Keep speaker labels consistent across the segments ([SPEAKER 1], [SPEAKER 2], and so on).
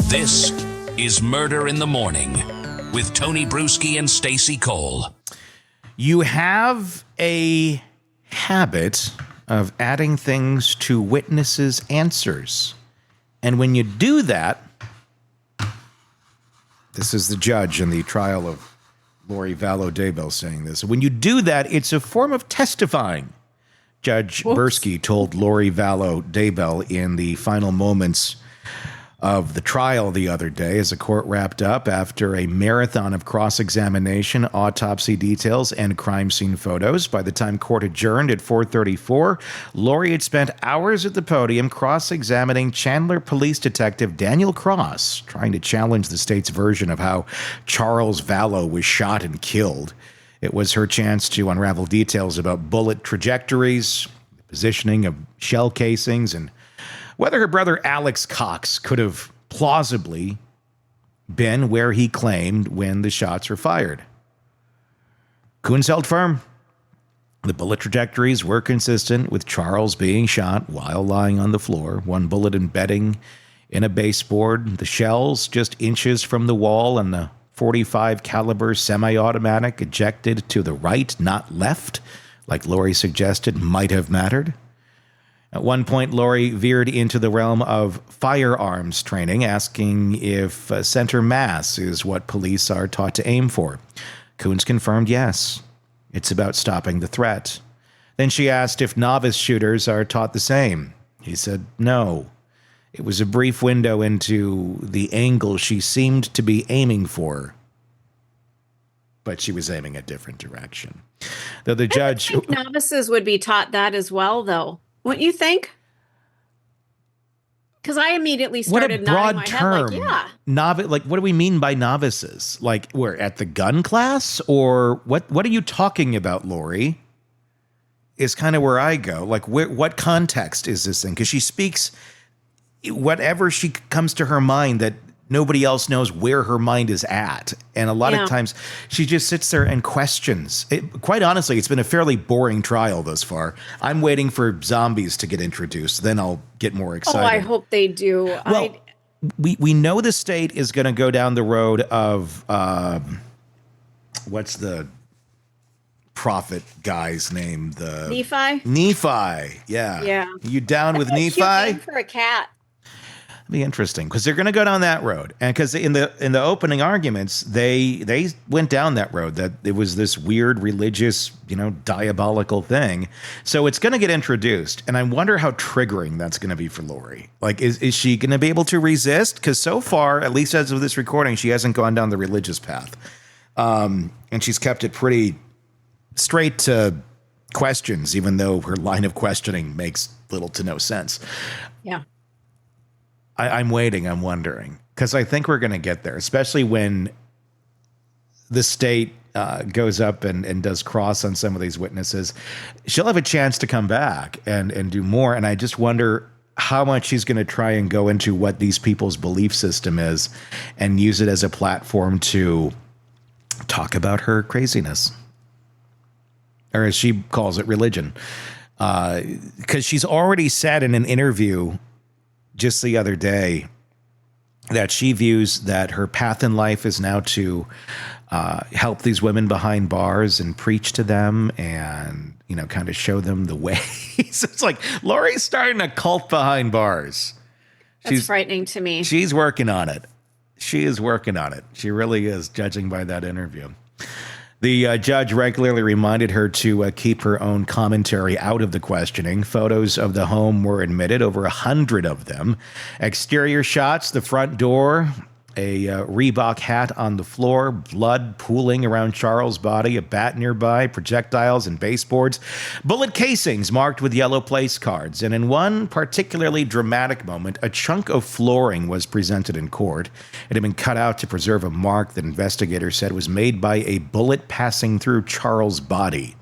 [SPEAKER 1] This is Murder in the Morning with Tony Bruschi and Stacey Cole.
[SPEAKER 2] You have a habit of adding things to witnesses' answers. And when you do that, this is the judge in the trial of Lori Vallow Daybell saying this. When you do that, it's a form of testifying. Judge Beresky told Lori Vallow Daybell in the final moments of the trial the other day as the court wrapped up after a marathon of cross-examination, autopsy details, and crime scene photos. By the time court adjourned at 4:34, Lori had spent hours at the podium cross-examining Chandler police detective Daniel Cross, trying to challenge the state's version of how Charles Vallow was shot and killed. It was her chance to unravel details about bullet trajectories, the positioning of shell casings, and whether her brother Alex Cox could have plausibly been where he claimed when the shots were fired. Coons held firm. The bullet trajectories were consistent with Charles being shot while lying on the floor, one bullet embedding in a baseboard, the shells just inches from the wall, and the .45 caliber semiautomatic ejected to the right, not left, like Lori suggested might have mattered. At one point, Lori veered into the realm of firearms training, asking if center mass is what police are taught to aim for. Coons confirmed yes. It's about stopping the threat. Then she asked if novice shooters are taught the same. He said no. It was a brief window into the angle she seemed to be aiming for, but she was aiming a different direction. Though the judge...
[SPEAKER 3] I think novices would be taught that as well, though. Wouldn't you think? Because I immediately started nodding my head like, yeah.
[SPEAKER 2] Like, what do we mean by novices? Like, we're at the gun class? Or what are you talking about, Lori? Is kind of where I go. Like, what context is this thing? Because she speaks whatever she comes to her mind that nobody else knows where her mind is at. And a lot of times she just sits there and questions. Quite honestly, it's been a fairly boring trial thus far. I'm waiting for zombies to get introduced. Then I'll get more excited.
[SPEAKER 3] Oh, I hope they do.
[SPEAKER 2] Well, we know the state is going to go down the road of, what's the prophet guy's name? The Nephi. Yeah.
[SPEAKER 3] Yeah.
[SPEAKER 2] You down with Nephi?
[SPEAKER 3] Name for a cat.
[SPEAKER 2] Be interesting because they're going to go down that road, and because in the opening arguments they went down that road, that it was this weird religious, diabolical thing. So it's going to get introduced, and I wonder how triggering that's going to be for Lori. Like, is she going to be able to resist? Because so far, at least as of this recording, she hasn't gone down the religious path, and she's kept it pretty straight to questions, even though her line of questioning makes little to no sense.
[SPEAKER 3] Yeah.
[SPEAKER 2] I'm waiting. I'm wondering, because I think we're going to get there, especially when the state goes up and does cross on some of these witnesses. She'll have a chance to come back and do more. And I just wonder how much she's going to try and go into what these people's belief system is and use it as a platform to talk about her craziness, or as she calls it, religion. Because she's already said in an interview just the other day that she views that her path in life is now to help these women behind bars and preach to them and, kind of show them the way. So it's like Lori's starting a cult behind bars.
[SPEAKER 3] That's frightening to me.
[SPEAKER 2] She's working on it. She is working on it. She really is, judging by that interview. The judge regularly reminded her to keep her own commentary out of the questioning. Photos of the home were admitted, over 100 of them. Exterior shots, the front door, a Reebok hat on the floor, blood pooling around Charles' body, a bat nearby, projectiles and baseboards, bullet casings marked with yellow place cards. And in one particularly dramatic moment, a chunk of flooring was presented in court. It had been cut out to preserve a mark that investigators said was made by a bullet passing through Charles' body.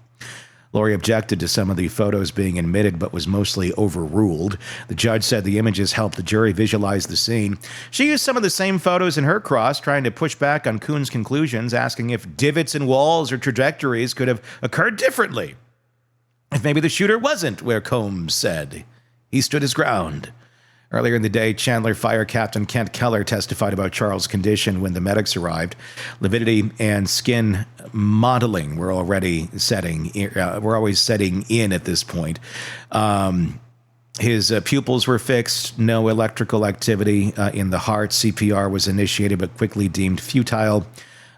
[SPEAKER 2] Lori objected to some of the photos being admitted, but was mostly overruled. The judge said the images helped the jury visualize the scene. She used some of the same photos in her cross, trying to push back on Coons' conclusions, asking if divots in walls or trajectories could have occurred differently. If maybe the shooter wasn't where Combs said. He stood his ground. Earlier in the day, Chandler Fire Captain Kent Keller testified about Charles' condition when the medics arrived. Lividity and skin modeling were always setting in at this point. His pupils were fixed, no electrical activity in the heart. CPR was initiated but quickly deemed futile.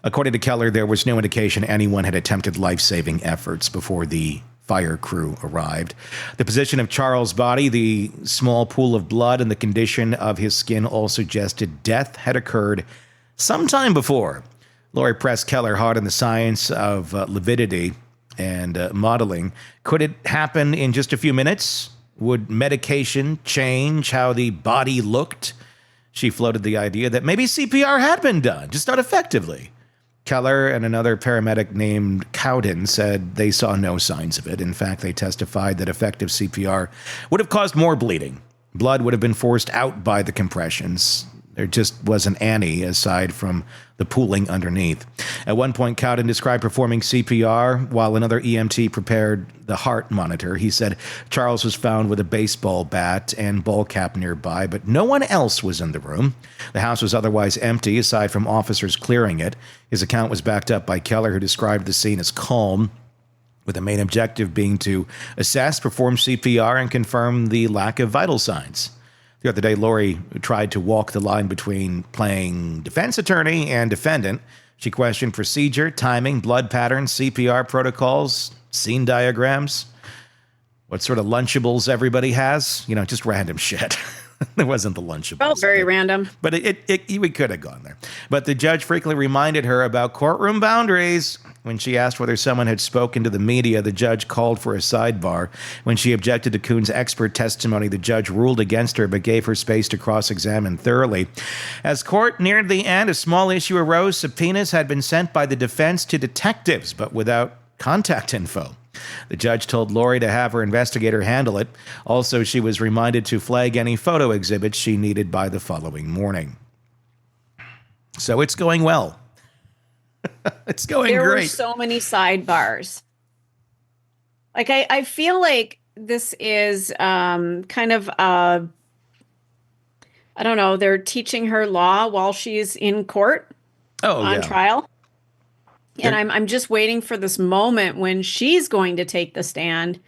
[SPEAKER 2] According to Keller, there was no indication anyone had attempted life-saving efforts before the fire crew arrived. The position of Charles' body, the small pool of blood, and the condition of his skin all suggested death had occurred sometime before. Lori pressed Keller hard on the science of lividity and modeling. Could it happen in just a few minutes? Would medication change how the body looked? She floated the idea that maybe CPR had been done, just not effectively. Keller and another paramedic named Cowden said they saw no signs of it. In fact, they testified that effective CPR would have caused more bleeding. Blood would have been forced out by the compressions. There just wasn't any aside from the pooling underneath. At one point, Cowden described performing CPR while another EMT prepared the heart monitor. He said Charles was found with a baseball bat and ball cap nearby, but no one else was in the room. The house was otherwise empty, aside from officers clearing it. His account was backed up by Keller, who described the scene as calm, with the main objective being to assess, perform CPR, and confirm the lack of vital signs. The other day, Lori tried to walk the line between playing defense attorney and defendant. She questioned procedure, timing, blood patterns, CPR protocols, scene diagrams, what sort of Lunchables everybody has. Just random shit. It wasn't the Lunchables.
[SPEAKER 3] Felt very random.
[SPEAKER 2] But we could have gone there. But the judge frequently reminded her about courtroom boundaries. When she asked whether someone had spoken to the media, the judge called for a sidebar. When she objected to Coons' expert testimony, the judge ruled against her but gave her space to cross-examine thoroughly. As court neared the end, a small issue arose. Subpoenas had been sent by the defense to detectives, but without contact info. The judge told Lori to have her investigator handle it. Also, she was reminded to flag any photo exhibits she needed by the following morning. So it's going well. It's going
[SPEAKER 3] there
[SPEAKER 2] great.
[SPEAKER 3] There were so many sidebars. Like, I feel like this is kind of, I don't know, they're teaching her law while she's in court on trial. And I'm just waiting for this moment when she's going to take the stand.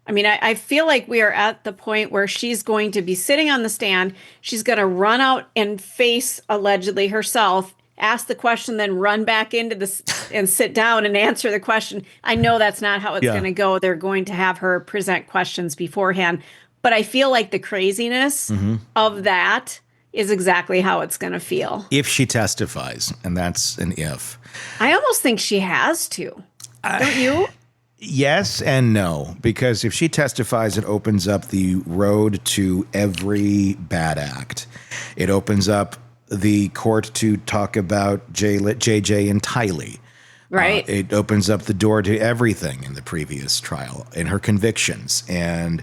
[SPEAKER 3] I mean, I feel like we are at the point where she's going to be sitting on the stand. She's going to run out and face, allegedly, herself, ask the question, then run back into this and sit down and answer the question. I know that's not how it's going to go. They're going to have her present questions beforehand. But I feel like the craziness of that is exactly how it's going to feel.
[SPEAKER 2] If she testifies, and that's an if.
[SPEAKER 3] I almost think she has to. Don't you?
[SPEAKER 2] Yes and no, because if she testifies, it opens up the road to every bad act. It opens up the court to talk about JJ and Tylee.
[SPEAKER 3] Right.
[SPEAKER 2] It opens up the door to everything in the previous trial and her convictions. And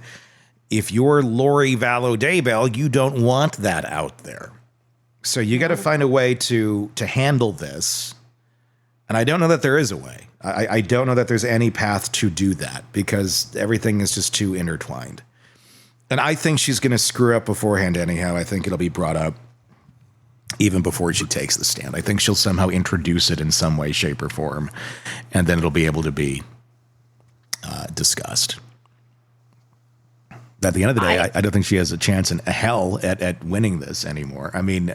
[SPEAKER 2] if you're Lori Vallow Daybell, you don't want that out there. So you got to find a way to handle this. And I don't know that there is a way. I don't know that there's any path to do that because everything is just too intertwined. And I think she's going to screw up beforehand anyhow. I think it'll be brought up even before she takes the stand. I think she'll somehow introduce it in some way, shape, or form. And then it'll be able to be discussed. At the end of the day, I don't think she has a chance in hell at winning this anymore. I mean,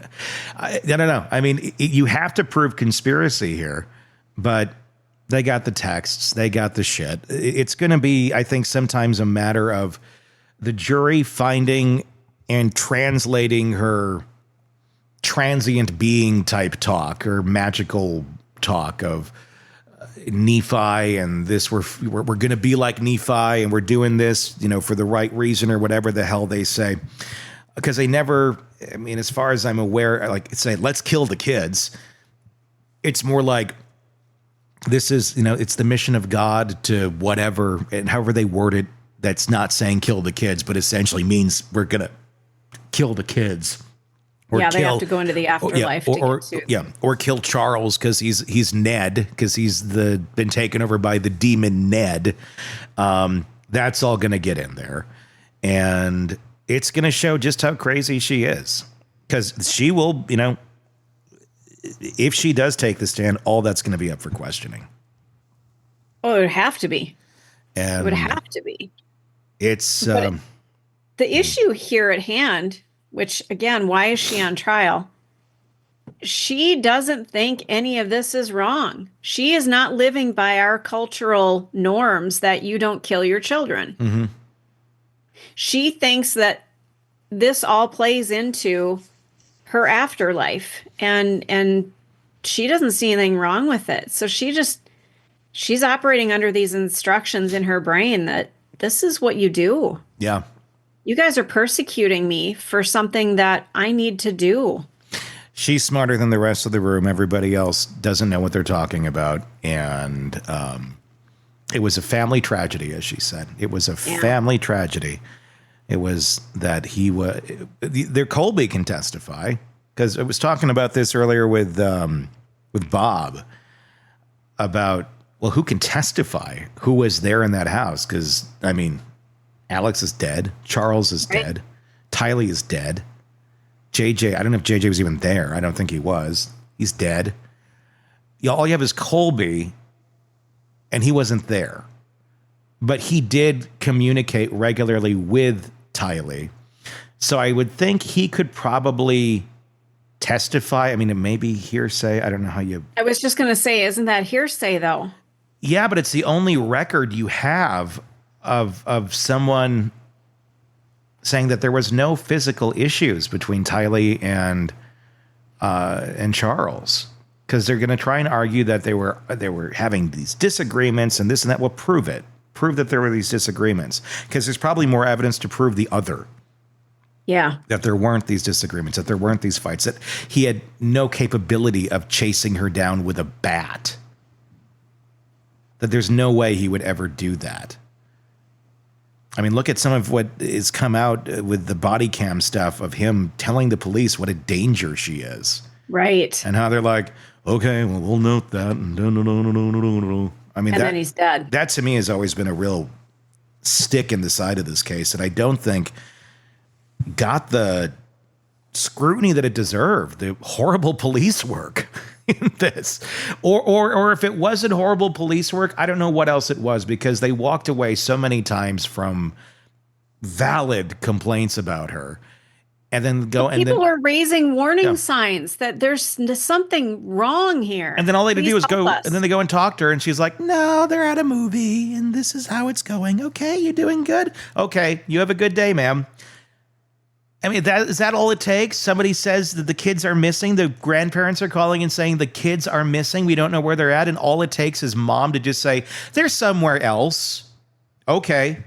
[SPEAKER 2] I don't know. I mean, you have to prove conspiracy here, but they got the texts. They got the shit. It's going to be, I think, sometimes a matter of the jury finding and translating her transient being type talk or magical talk of Nephi and this, we're going to be like Nephi and we're doing this, for the right reason or whatever the hell they say. Because they never, I mean, as far as I'm aware, like say, let's kill the kids. It's more like this is, it's the mission of God to whatever, and however they word it, that's not saying kill the kids, but essentially means we're going to kill the kids.
[SPEAKER 3] They have to go into the afterlife
[SPEAKER 2] or kill Charles because he's Ned, because he's been taken over by the demon Ned. That's all going to get in there, and it's going to show just how crazy she is. Because she will, if she does take the stand, all that's going to be up for questioning.
[SPEAKER 3] Oh, it would have to be.
[SPEAKER 2] And
[SPEAKER 3] it would have to be.
[SPEAKER 2] It's
[SPEAKER 3] the issue here at hand, which again, why is she on trial? She doesn't think any of this is wrong. She is not living by our cultural norms that you don't kill your children.
[SPEAKER 2] Mm-hmm.
[SPEAKER 3] She thinks that this all plays into her afterlife, and she doesn't see anything wrong with it. So she's operating under these instructions in her brain that this is what you do.
[SPEAKER 2] Yeah.
[SPEAKER 3] You guys are persecuting me for something that I need to do.
[SPEAKER 2] She's smarter than the rest of the room. Everybody else doesn't know what they're talking about. And it was a family tragedy, as she said. It was a family tragedy. It was that Colby can testify, because I was talking about this earlier with Bob about, well, who can testify? Who was there in that house? Because, Alex is dead. Charles is dead. Tylee is dead. JJ, I don't know if JJ was even there. I don't think he was. He's dead. All you have is Colby, and he wasn't there. But he did communicate regularly with Tylee. So I would think he could probably testify. It may be hearsay. I don't know how you...
[SPEAKER 3] I was just going to say, isn't that hearsay, though?
[SPEAKER 2] Yeah, but it's the only record you have of someone saying that there was no physical issues between Tylee and Charles, because they're going to try and argue that they were having these disagreements and this and that. Well, prove it. Prove that there were these disagreements, because there's probably more evidence to prove the other.
[SPEAKER 3] Yeah.
[SPEAKER 2] That there weren't these disagreements, that there weren't these fights, that he had no capability of chasing her down with a bat. That there's no way he would ever do that. Look at some of what has come out with the body cam stuff of him telling the police what a danger she is.
[SPEAKER 3] Right.
[SPEAKER 2] And how they're like, okay, well, we'll note that. And
[SPEAKER 3] then he's dead.
[SPEAKER 2] That to me has always been a real stick in the side of this case that I don't think got the scrutiny that it deserved. The horrible police work in this. Or if it wasn't horrible police work, I don't know what else it was, because they walked away so many times from valid complaints about her. And then people
[SPEAKER 3] are raising warning signs that there's something wrong here.
[SPEAKER 2] And then all they do is go, and then they go and talk to her, and she's like, no, they're at a movie, and this is how it's going. Okay, you doing good? Okay, you have a good day, ma'am. Is that all it takes? Somebody says that the kids are missing. The grandparents are calling and saying the kids are missing. We don't know where they're at. And all it takes is mom to just say, they're somewhere else. Okay,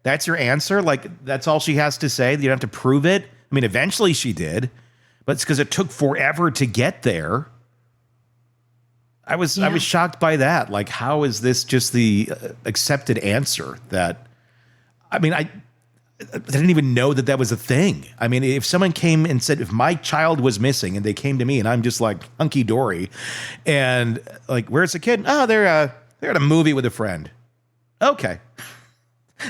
[SPEAKER 2] that's your answer? That's all she has to say? You don't have to prove it? Eventually she did, but it's because it took forever to get there. I was shocked by that. How is this just the accepted answer that, I didn't even know that was a thing. If someone came and said, if my child was missing and they came to me and I'm just hunky dory and where's the kid? Oh, they're at a movie with a friend. Okay.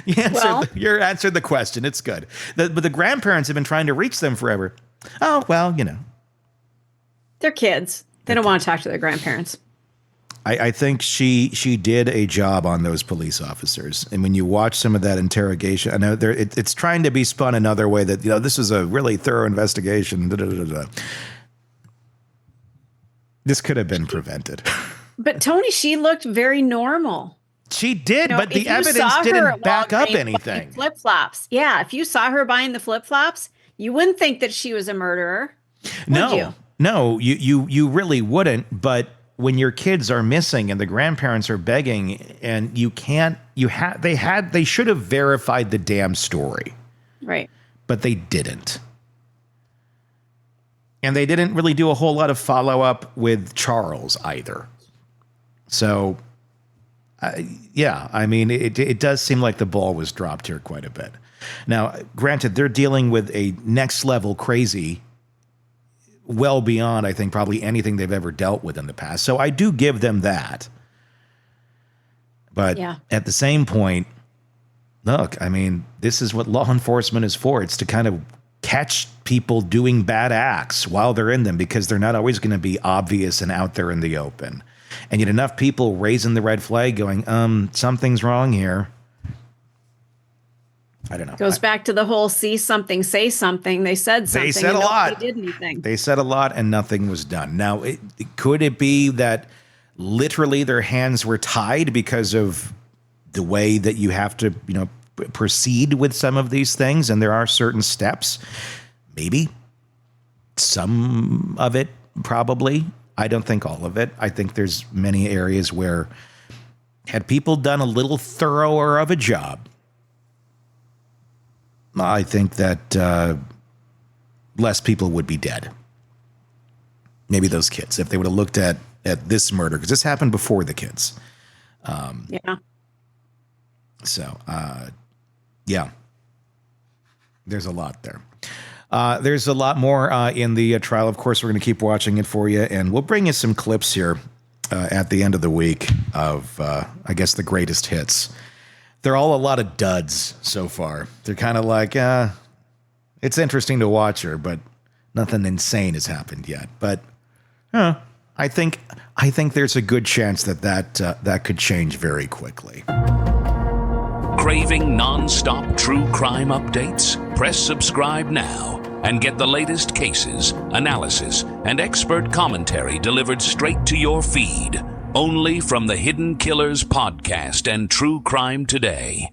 [SPEAKER 2] You answered the question. It's good. But the grandparents have been trying to reach them forever. Oh, well,
[SPEAKER 3] They're kids. They don't want to talk to their grandparents.
[SPEAKER 2] I think she did a job on those police officers. And when you watch some of that interrogation, I know it's trying to be spun another way that, this is a really thorough investigation. This could have been prevented.
[SPEAKER 3] But Tony, she looked very normal.
[SPEAKER 2] She did, but the evidence didn't back up anything.
[SPEAKER 3] Flip-flops. Yeah, if you saw her buying the flip-flops, you wouldn't think that she was a murderer.
[SPEAKER 2] No, you really wouldn't. But when your kids are missing and the grandparents are begging and they should have verified the damn story.
[SPEAKER 3] Right.
[SPEAKER 2] But they didn't. And they didn't really do a whole lot of follow-up with Charles either. So, it does seem like the ball was dropped here quite a bit. Now, granted, they're dealing with a next-level crazy, well beyond, I think, probably anything they've ever dealt with in the past. So I do give them that. But at the same point, look, I mean, this is what law enforcement is for. It's to kind of catch people doing bad acts while they're in them, because they're not always going to be obvious and out there in the open. And yet enough people raising the red flag going, something's wrong here. I don't know.
[SPEAKER 3] Goes back to the whole see something, say something. They said something.
[SPEAKER 2] They said a lot.
[SPEAKER 3] They did anything.
[SPEAKER 2] They said a lot and nothing was done. Now, could it be that literally their hands were tied because of the way that you have to, proceed with some of these things, and there are certain steps? Maybe. Some of it, probably. I don't think all of it. I think there's many areas where, had people done a little thorougher of a job, I think that less people would be dead. Maybe those kids, if they would have looked at this murder, because this happened before the kids.
[SPEAKER 3] Yeah.
[SPEAKER 2] So, yeah, there's a lot there. There's a lot more in the trial. Of course, we're going to keep watching it for you, and we'll bring you some clips here at the end of the week of, I guess, the greatest hits. They're all a lot of duds so far. They're kind of like, it's interesting to watch her, but nothing insane has happened yet. But I think there's a good chance that could change very quickly.
[SPEAKER 1] Craving non-stop true crime updates? Press subscribe now and get the latest cases, analysis, and expert commentary delivered straight to your feed. Only from the Hidden Killers podcast and True Crime Today.